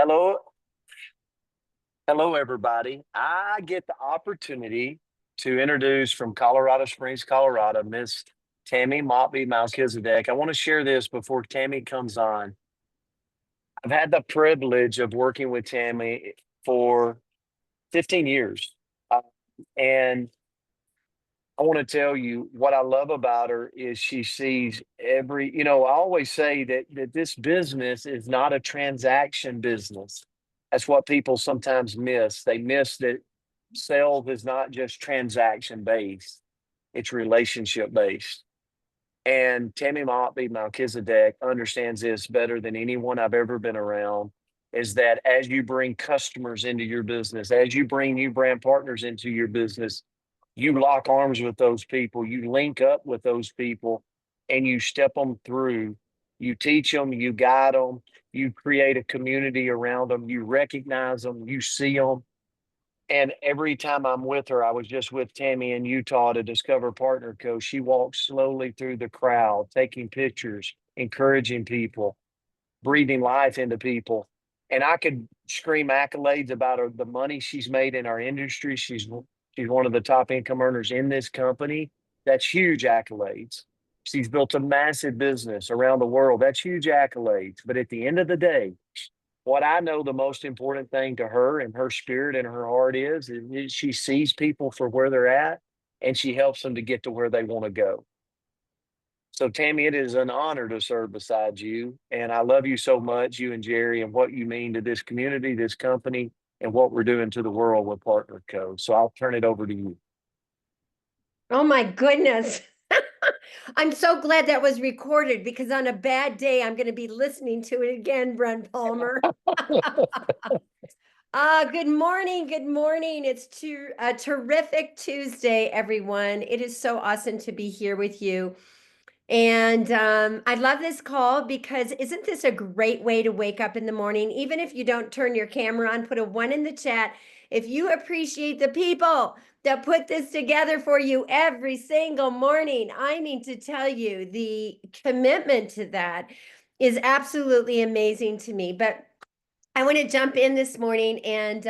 Hello, hello, everybody. I get the opportunity to introduce from Colorado Springs, Colorado, Miss Tammy Melchisdeck. I want to share this before Tammy comes on. I've had the privilege of working with Tammy for 15 years. Uh, and I want to tell you what I love about her is she sees I always say that this business is not a transaction business. That's what people sometimes miss. They miss that sales is not just transaction based, it's relationship based. And Tammy Melchizedek understands this better than anyone I've ever been around. Is that as you bring customers into your business, as you bring new brand partners into your business, you lock arms with those people, you link up with those people, and you step them through. You teach them, you guide them, you create a community around them, you recognize them, you see them. And every time I'm with her, I was just with Tammy in Utah to Discover Partner Co. She walks slowly through the crowd, taking pictures, encouraging people, breathing life into people. And I could scream accolades about her, the money she's made in our industry. She's one of the top income earners in this company. That's huge accolades. She's built a massive business around the world. That's huge accolades. But at the end of the day, what I know the most important thing to her and her spirit and her heart is she sees people for where they're at and she helps them to get to where they want to go. So, Tammy, it is an honor to serve beside you. And I love you so much, you and Jerry, and what you mean to this community, this company, and what we're doing to the world with Partner Co. So I'll turn it over to you. Oh my goodness. I'm so glad that was recorded because on a bad day, I'm going to be listening to it again, Brent Palmer. Good morning. Good morning. It's a terrific Tuesday, everyone. It is so awesome to be here with you. And I love this call because isn't this a great way to wake up in the morning? Even if you don't turn your camera on, put a 1 in the chat. If you appreciate the people that put this together for you every single morning, I mean to tell you, the commitment to that is absolutely amazing to me. But I want to jump in this morning and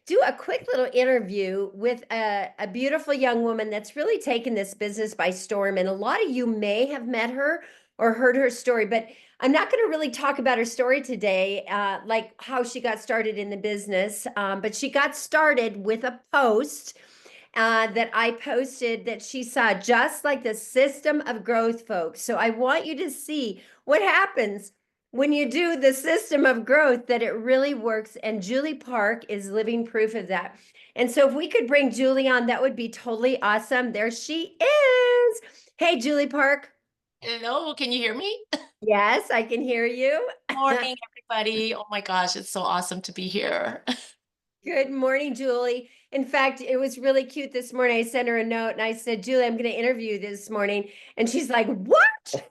do a quick little interview with a beautiful young woman that's really taken this business by storm. And a lot of you may have met her or heard her story, but I'm not going to really talk about her story today, like how she got started in the business. But she got started with a post that I posted that she saw, just like the system of growth, folks. So I want you to see what happens when you do the system of growth, that it really works. And Julie Park is living proof of that. And so if we could bring Julie on, that would be totally awesome. There she is. Hey, Julie Park. Hello, can you hear me? Yes, I can hear you. Morning, everybody. Oh my gosh, it's so awesome to be here. Good morning, Julie. In fact, it was really cute this morning. I sent her a note and I said, Julie, I'm going to interview you this morning. And she's like, what?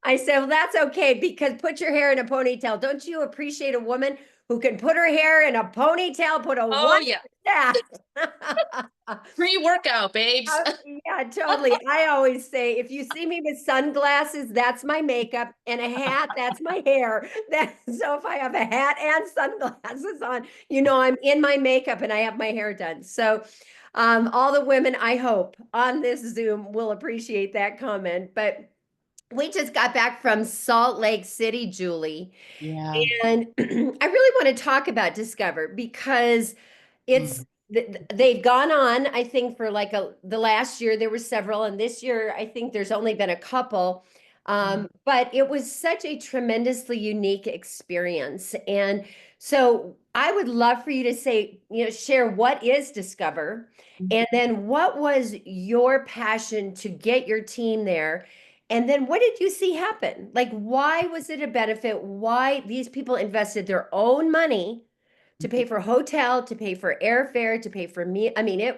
I said, well, that's okay, because put your hair in a ponytail. Don't you appreciate a woman who can put her hair in a ponytail, put a one? Yeah. Yeah. Pre-workout, babes. Yeah, totally. I always say, if you see me with sunglasses, that's my makeup, and a hat, that's my hair. So if I have a hat and sunglasses on, I'm in my makeup and I have my hair done. So all the women, I hope, on this Zoom will appreciate that comment. But we just got back from Salt Lake City, Julie. Yeah. And I really want to talk about Discover because it's they've gone on, I think, for like the last year there were several, and this year I think there's only been a couple. But it was such a tremendously unique experience. And so I would love for you to say, share what is Discover, and then what was your passion to get your team there? And then what did you see happen? Like, why was it a benefit? Why these people invested their own money to pay for hotel, to pay for airfare, to pay for me? I mean,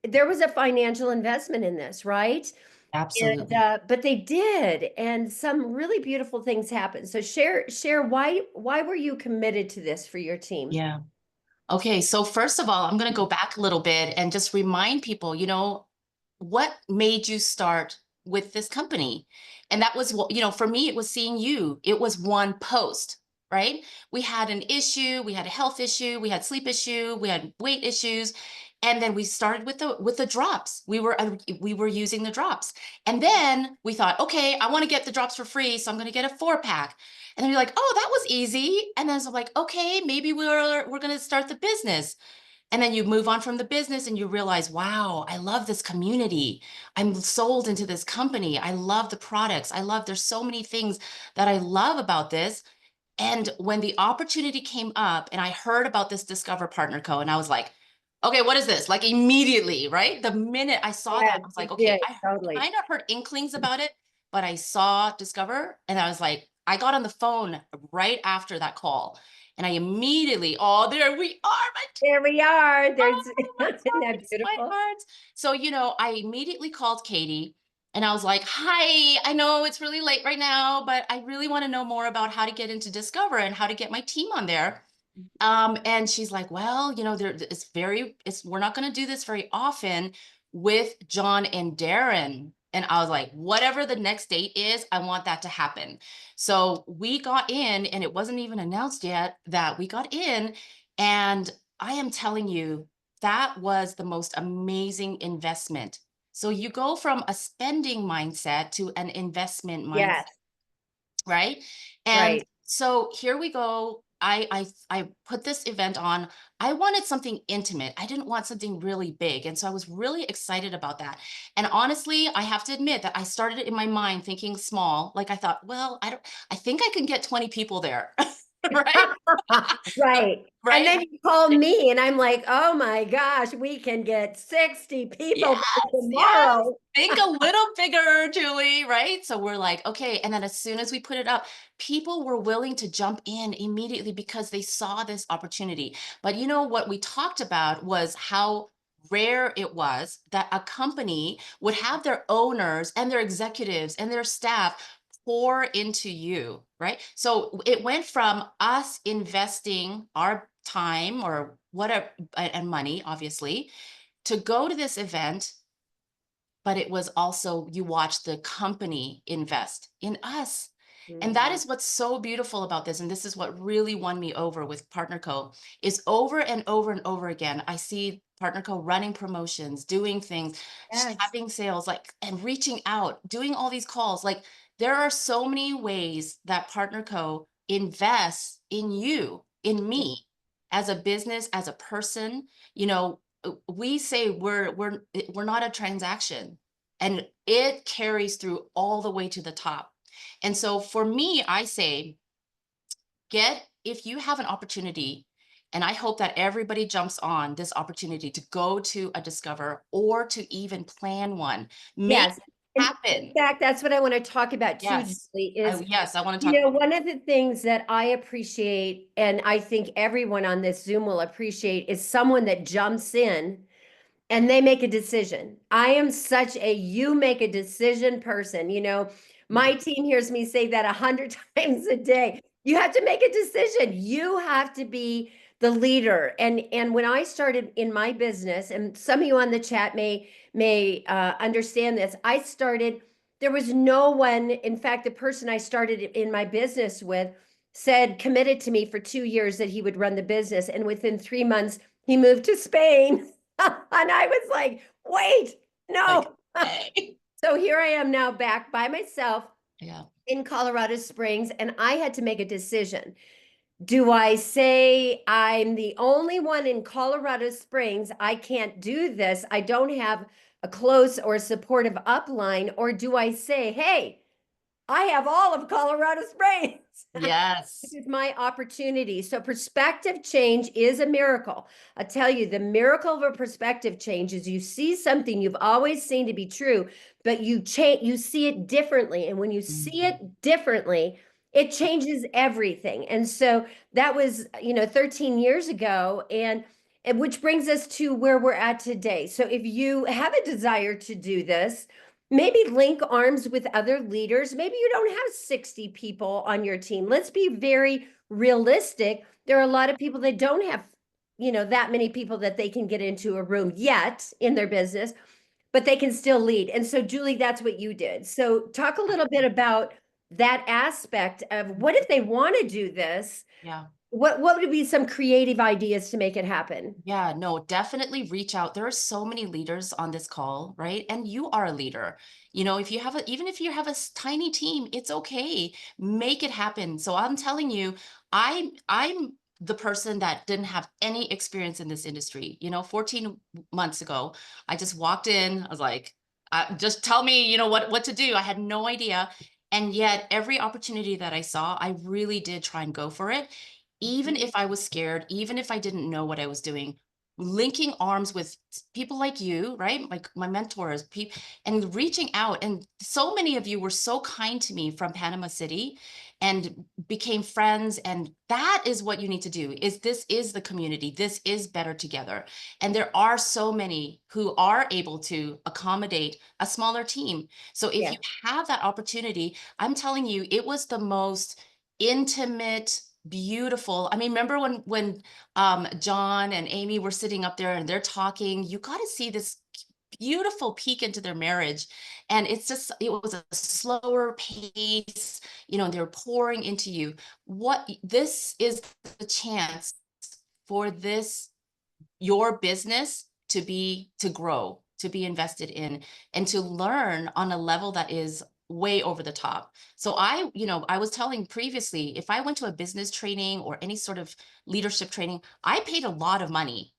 there was a financial investment in this, right? Absolutely. And but they did, and some really beautiful things happened. So share why were you committed to this for your team? Yeah. Okay, so first of all, I'm going to go back a little bit and just remind people, what made you start with this company? And that was, for me, it was seeing you. It was one post. right? We had an issue, we had a health issue, we had sleep issue, we had weight issues. And then we started with the drops. We were using the drops. And then we thought, okay, I want to get the drops for free, so I'm going to get a 4-pack. And then you're like, oh, that was easy. And then it's like, okay, maybe we're going to start the business. And then you move on from the business and you realize, wow, I love this community. I'm sold into this company. I love the products. There's so many things that I love about this. And when the opportunity came up and I heard about this Discover Partner Co, and I was like, okay, what is this? Like immediately, right? The minute I saw Yeah, that, I was like, yeah, okay, I totally. kind of heard inklings about it, but I saw Discover and I was like, I got on the phone right after that call. And I immediately, oh, there we are, my There we are. There's, oh my isn't God, that beautiful? sweethearts. So, I immediately called Katie and I was like, hi, I know it's really late right now, but I really want to know more about how to get into Discover and how to get my team on there. And she's like, well, we're not going to do this very often with John and Darren. And I was like, whatever the next date is, I want that to happen. So we got in, and it wasn't even announced yet that we got in. And I am telling you, that was the most amazing investment. So you go from a spending mindset to an investment mindset, Yes, right? And right. so here we go. I put this event on. I wanted something intimate. I didn't want something really big. And so I was really excited about that. And honestly, I have to admit that I started in my mind thinking small. Like I thought, well, I think I can get 20 people there. Right? Right. And Right? then you call me and I'm like, oh my gosh, we can get 60 people Yes, by yes. tomorrow. Think a little bigger, Julie, right? So we're like, okay. And then as soon as we put it up, people were willing to jump in immediately because they saw this opportunity. But what we talked about was how rare it was that a company would have their owners and their executives and their staff pour into you, right? So it went from us investing our time or whatever and money, obviously, to go to this event, but it was also you watch the company invest in us. And that Mhm. is what's so beautiful about this. And this is what really won me over with Partner Co. is over and over and over again. I see Partner Co running promotions, doing things, Yes. having sales, like, and reaching out, doing all these calls. Like there are so many ways that Partner Co invests in you, in me, as a business, as a person. We say we're not a transaction, and it carries through all the way to the top. And so for me, I say, if you have an opportunity, and I hope that everybody jumps on this opportunity to go to a Discover or to even plan one, make Yes. it And in happen. fact, that's what I want to talk about too, Yes. Julie, is, Yes, I want to talk about one of the things that I appreciate, and I think everyone on this Zoom will appreciate, is someone that jumps in and they make a decision. I am such a you make a decision person. My team hears me say that 100 times a day. You have to make a decision. You have to be the leader. And when I started in my business, and some of you on the chat may understand this, I started. There was no one. In fact, the person I started in my business with said committed to me for 2 years that he would run the business, and within 3 months he moved to Spain. And I was like, wait, like, no. hey. So here I am now back by myself Yeah. in Colorado Springs, and I had to make a decision. Do I say I'm the only one in Colorado Springs? I can't do this. I don't have a close or supportive upline. Or do I say, hey, I have all of Colorado Springs? Yes. This is my opportunity. So perspective change is a miracle. I tell you, the miracle of a perspective change is you see something you've always seen to be true, but you see it differently. And when you see Mhm. it differently, it changes everything. And so that was, 13 years ago. And which brings us to where we're at today. So if you have a desire to do this, maybe link arms with other leaders. Maybe you don't have 60 people on your team. Let's be very realistic. There are a lot of people that don't have, that many people that they can get into a room yet in their business, but they can still lead. And so, Julie, that's what you did. So talk a little bit about that aspect of what if they want to do this? Yeah. What would be some creative ideas to make it happen? Yeah, no, definitely reach out. There are so many leaders on this call, right? And you are a leader. You know, if you have a, even if you have a tiny team, it's okay. Make it happen. So I'm telling you, I'm the person that didn't have any experience in this industry. You know, 14 months ago, I just walked in. I was like, just tell me, you know, what to do. I had no idea. And yet every opportunity that I saw, I really did try and go for it, even if I was scared, even if I didn't know what I was doing. Linking arms with people like you, right? Like my mentors, and reaching out. And so many of you were so kind to me from Panama City and became friends. And that is what you need to do. Is this is the community. This is better together. And there are so many who are able to accommodate a smaller team. So if Yeah. you have that opportunity, I'm telling you, it was the most intimate, beautiful. I mean, remember when John and Amy were sitting up there and they're talking, you got to see this beautiful peek into their marriage. And it's just, it was a slower pace, you know, and they're pouring into you. What this is the chance for this, your business to grow, to be invested in, and to learn on a level that is way over the top. So I was telling previously, if I went to a business training or any sort of leadership training, I paid a lot of money.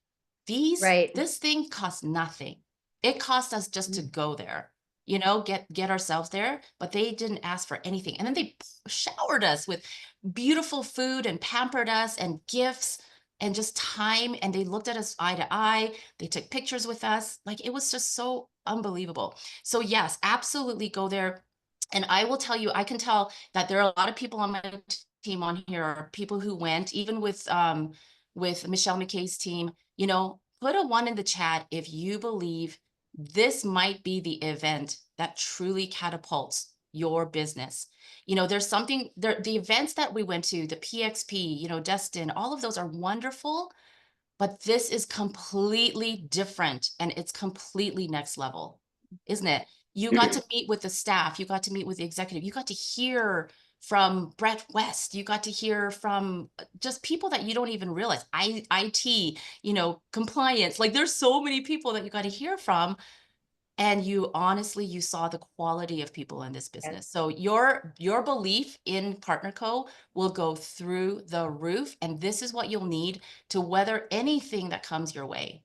Right. This thing costs nothing. It cost us just to go there, you know, get ourselves there, but they didn't ask for anything. And then they showered us with beautiful food and pampered us and gifts and just time. And they looked at us eye to eye. They took pictures with us. Like it was just so unbelievable. So yes, absolutely go there. And I will tell you, I can tell that there are a lot of people on my team on here, are people who went, even with Michelle McKay's team, you know, put a 1 in the chat if you believe this might be the event that truly catapults your business. You know, there's something there, the events that we went to, the PXP, you know, Destin, all of those are wonderful, but this is completely different and it's completely next level, isn't it? You got to meet with the staff, you got to meet with the executive, you got to hear from Brett West, you got to hear from just people that you don't even realize, IT, you know, compliance. Like there's so many people that you got to hear from. And you honestly, you saw the quality of people in this business. So your belief in PartnerCo will go through the roof. And this is what you'll need to weather anything that comes your way.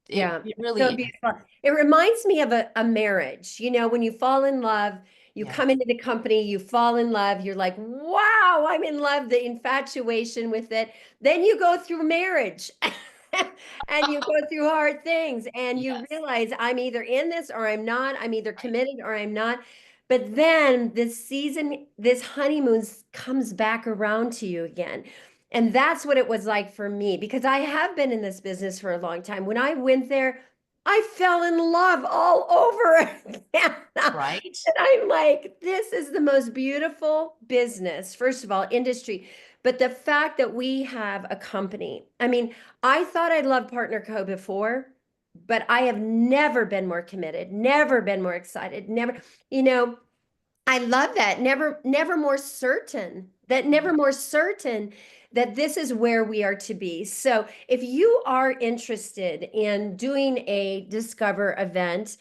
Yeah, It it's so really is. beautiful. It reminds me of a marriage. You know, when you fall in love, you Yeah. come into the company, you fall in love, you're like, wow, I'm in love, the infatuation with it. Then you go through marriage and you go through hard things and you Yes. realize I'm either in this or I'm not. I'm either Right. committed or I'm not. But then this season, this honeymoon comes back around to you again. And that's what it was like for me because I have been in this business for a long time. When I went there, I fell in love all over again. Right. And I'm like, this is the most beautiful business, first of all, industry. But the fact that we have a company, I mean, I thought I loved Partner Co before, but I have never been more committed, never been more excited, never, you know, I love that. Never more certain. That never more certain that this is where we are to be. So if you are interested in doing a Discover event,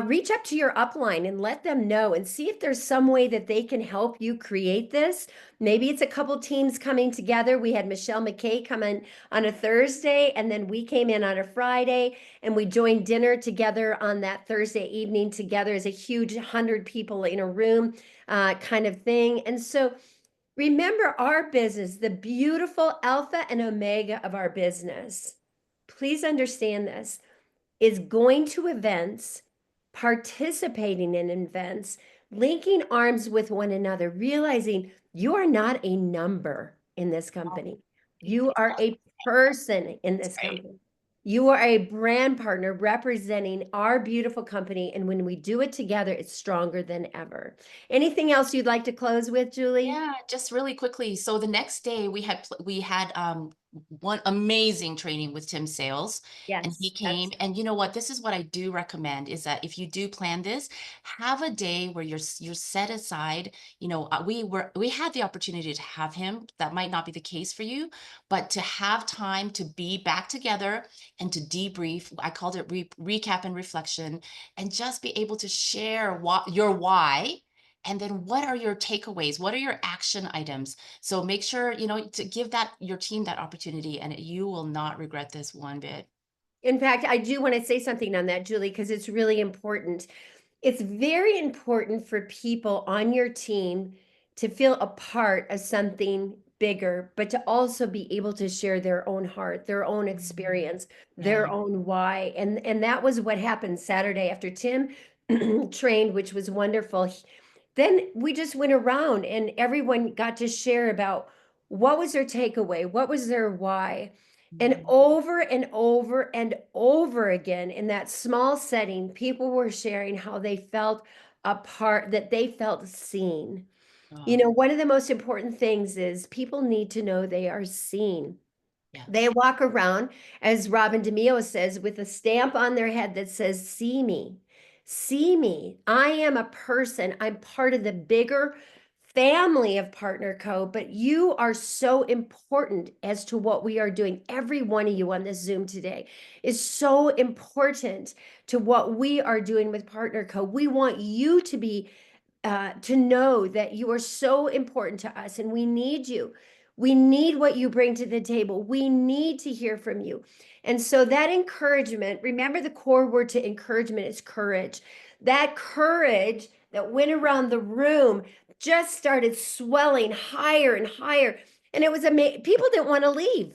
reach up to your upline and let them know and see if there's some way that they can help you create this. Maybe it's a couple teams coming together. We had Michelle McKay come in on a Thursday, and then we came in on a Friday, and we joined dinner together on that Thursday evening together as a huge 100 people in a room kind of thing. And so remember our business, the beautiful alpha and omega of our business. Please understand this is going to events, participating in events, linking arms with one another, realizing you are not a number in this company. You are a person in this Right. company. You are a brand partner representing our beautiful company. And when we do it together, it's stronger than ever. Anything else you'd like to close with, Julie? Yeah, just really quickly. So the next day we had one amazing training with Tim Sales. And he Yes, came, and you know what, this is what I do recommend, is that if you do plan this, have a day where you're set aside. We had the opportunity to have him. That might not be the case for you, but to have time to be back together and to debrief. I called it recap and reflection, and just be able to share your why. And then what are your takeaways? What are your action items? So make sure, to give that your team that opportunity, and you will not regret this one bit. in fact, I do want to say something on that, Julie, because it's really important. It's very important for people on your team to feel a part of something bigger, but to also be able to share their own heart, their own experience, Yeah. their own why. And that was what happened Saturday after Tim trained, which was wonderful. Then we just went around and everyone got to share about what was their takeaway, what was their why. And Mhm. over and over and over again in that small setting, people were sharing how they felt a part, that they felt seen. Oh, One of the most important things is people need to know they are seen. They yes. walk around, as Robin DeMeo says, with a stamp on their head that says, see me, see me. I am a person. I'm part of the bigger family of Partner Co. But you are so important as to what we are doing. Every one of you on this Zoom today is so important to what we are doing with Partner Co. We want you to know that you are so important to us and we need you. We need what you bring to the table. We need to hear from you. And so that encouragement, remember the core word to encouragement is courage. That courage that went around the room just started swelling higher and higher. And it was amazing. People didn't want to leave.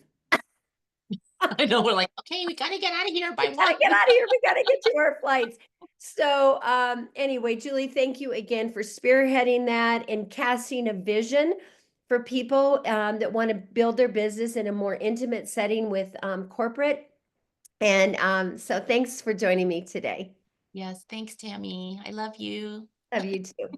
I know, we're like, okay, we got to get out of here by We gotta one. get out of here. We gotta get to our flights. So anyway, Julie, thank you again for spearheading that and casting a vision for people that want to build their business in a more intimate setting with corporate. And so thanks for joining me today. Yes, thanks, Tammy. I love you. Love you too.